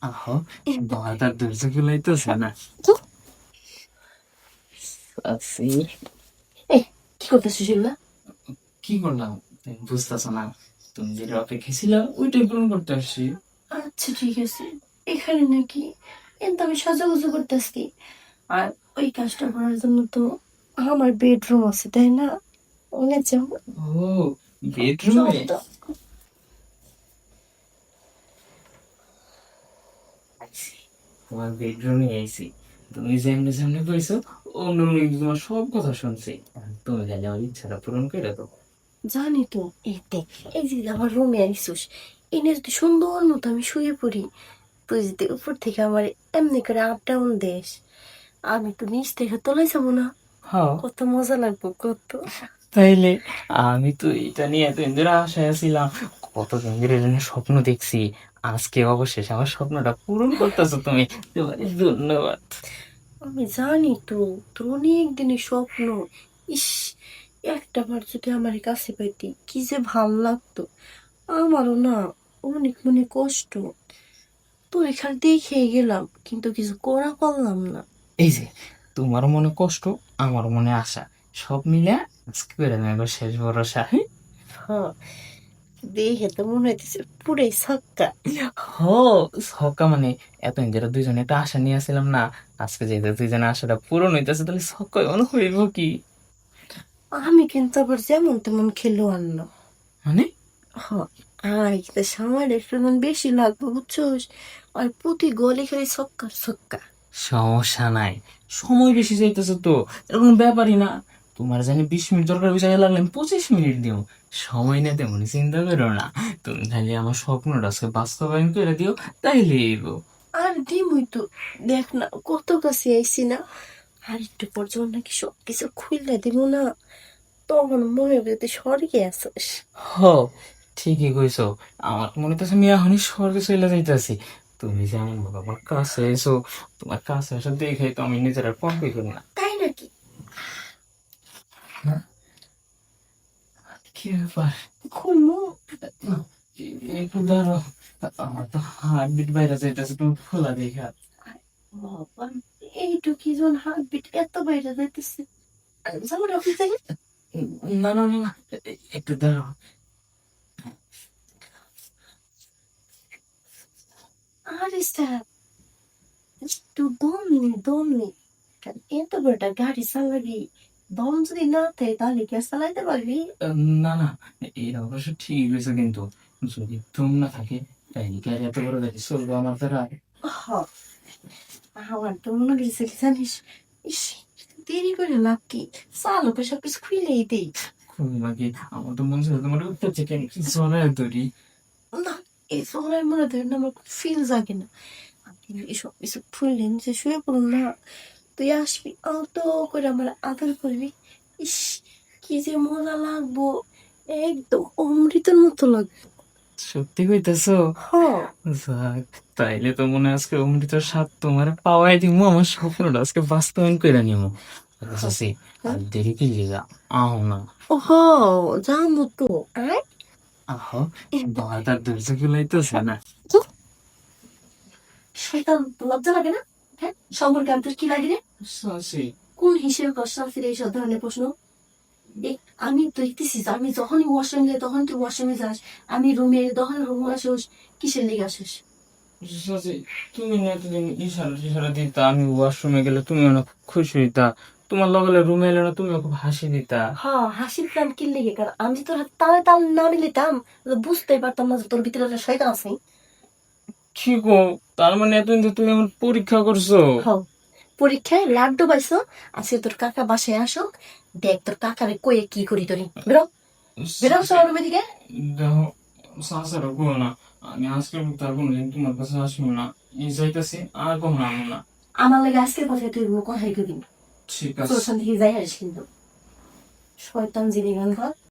আহো, বাধার ধৈর্য কুলাইতেছে না। আছি। এই কি করতেছিস এগুলা? কি করলাম তুমি বুঝতেছো না? তুমি যেটা অপেক্ষা ছিল ওইটাই পূরণ করতে আসছি। আচ্ছা ঠিক আছে, এখানে নাকি কিন্তু আমি সাজুগুজু করতেছি। আর ওই কাজটা করার জন্য তো আমার বেডরুম আছে তাই না? ওনে যাও। ও, চল বেডরুমে? তো। তোমার বেডরুমে আইছি। তুমি যেমনি যেমনি কইছো অমনি তোমার সব কথা শুনছি। তুমি খালি আমার ইচ্ছাটা পূরণ করে দাও। জানি তো। এই দেখ, এই যে আমার রুমে আইসুস, এনে যদি সুন্দর মতো আমি শুয়ে পড়ি, তুই যদি উপর থেকে আমার এমনি করে আপ ডাউন দেস, আমি তো নিচ থেকে তলায় যাবো না? হ্যাঁ, কত মজা লাগবে কত। তাইলে আমি তো এটা নিয়ে এতদিন ধরে আশায় ছিলাম। কতদিন ধরে এটা নিয়ে স্বপ্ন দেখছি। আজকে অবশেষে আমার স্বপ্নটা পূরণ করতেছো তুমি। তোমার ধন্যবাদ। আমি জানি তো, তোর অনেক দিনের স্বপ্ন। ইস, একটা বার যদি আমার কাছে পাইতি কি যে ভাল লাগতো। আমারও না অনেক মনে কষ্ট। তোর এখানে দেখে গেলাম কিন্তু কিছু করা পারলাম না। এই যে, তোমার মনে কষ্ট, আমার মনে আশা, সব মিলে আজকে করে নেবো শেষ ভরসা। হ্যাঁ, দেখে তো মনে হইতেছে পুরাই ছক্কা। হ, সকা মানে এতদিন ধরে দুইজনে একটা আশা নিয়ে আসছিলাম না। আজকে যেহেতু দুইজনের আশাটা পূরণ হইতেছে তাহলে সকাল মনে হইব কি? আমি কিন্তু আবার যেমন তেমন খেলোয়াড় না। মানে? হ, আর কিন্তু সময় একটু বেশি লাগবে বুঝছোস। আর প্রতি গলে খালি ছক্কা ছক্কা। সমস্যা নাই, সময় বেশি যাইতেছে তো, এরকম ব্যাপারই না। তোমার জানি 20 মিনিট দরকার বিষয় লাগলে আমি 25 মিনিট দিব। সময় না তেমনি চিন্তা করো না। তুমি খালি আমার স্বপ্নটা আজকে বাস্তবায়ন করে দিও, তাইলে এগো। আর দিমই তো। দেখ না কত কাছে আইসি না। আর একটু পর যখন নাকি সবকিছু খুইলা দিব না, তখন মনে হবে তুই স্বর্গে আসিস। হ, ঠিকই কইছো। আমার তো মনে হইতেছে আমি এখনই স্বর্গে চলে যাইতেছি। তুমি যে এমন ভাবে আমার কাছে এসো, তোমার কাছে এসে দেখে তো আমি নিজের আর কমপ্লিট করি না। তাই নাকি? হ্যাঁ? কি ব্যাপার? খুলমু। একটু দাঁড়াও, আমার তো হার্টবিট বাইরে যাইতেছে, তুমি খোলা দেখা। বাবা, এইটুকি জন হাত বিট এত বাইরে যাইতেছে। যেমন অফিস থেকে। না না না না, একটু দাঁড়াও। আরে স্যার, একটু দম নে। কারণ এত বড়টা গাড়ি চালাবি, দম যদি না থাকে তাহলে কি আর চালাইতে পারবি? না না, এটা অবশ্য ঠিক হয়েছে, কিন্তু যদি তুম না থাকে তাই গাড়ি এত বড় গাড়ি চলবো আমার দ্বারা? হ, আমার তো মনে হচ্ছে কি জানিস, ইস, দেরি করে লাভ কি, চালকে সবকিছু খুইলেই দেই। খুলনা কি? আমার তো মনে হচ্ছে তোমার উত্তর থেকে জড়ায় ধরি। না, এই সময় মনে ধরেন আমার ফিল জাগে না। আমি এসব কিছু খুললে নিচে শুয়ে পড়ুন না, তুই আসবি আলতো করে আমার আদর করবি। ইস, কি যে মজা লাগবো, একদম অমৃতের মতো লাগবে। সত্যি কইতেছো? হ, যাক, তাইলে তো মনে হয় আজকে অমৃতের স্বাদ তোমার পাওয়াই দিমু, আমার স্বপ্নটা আজকে বাস্তবায়ন করে নিমু। হ, চাচি, আর হ্যাঁ? দেরি কি লিগা? আও না। ও হ, যাবো তো। আয়। আহো, বাধার ধৈর্য কুলাইতেছে না। তো, শয়তান, লজ্জা লাগে না? হ্যাঁ, সম্পর্কে আমি তোর কি লাগে রে? চাচি, কোন হিসেবে কষ্ট ফিরে এইসব ধরনের প্রশ্ন? এই, আমি তো দেখতেছি যে আমি যখনই ওয়াশরুম যাই তখন তুই ওয়াশরুমে যাস, আমি রুমে তখন রুমে আসিস। কিসের লেগে আসিস? চাচি, তুমি না এতদিন ইশারা টিশারা দিতা, আমি ওয়াশরুমে গেলে তুমি অনেক খুশি হইতা। তোমার লগে রুমে এলে না তুমি খুব হাসি দিতা। হ্যাঁ, হাসি দিতাম কি লেগে? কারণ আমি যদি তোর হাতে তালে তাল না মিলিতাম, তো বুঝতেই পারতাম না যে তোর ভিতরে একটা শয়তান আছে। কি গো, তার মানে এতদিন তো তুমি আমার পরীক্ষা করছো? হ্যাঁ, পরীক্ষায় লাড্ডু পাইছো। আজকে তোর কাকা বাসায় আসো, দেখ তোর কাকারে কয়ে কি করি তোরি। বেরো, বেরো চাচি, সবার রুমে দিকে। দেখো, চাচারা গো না, আমি আজকের মতো আর কোনোদিন তোমার কাছে আসবো না। এই যাইতাছি, আর কখনো আনবো না। আমার লাগে আজকের কথায় তুই রুমে কথাই কবি। ঠিক তোর আছে। ওখান থেকে যাই আসিস কিন্তু। শয়তান জিনিস গান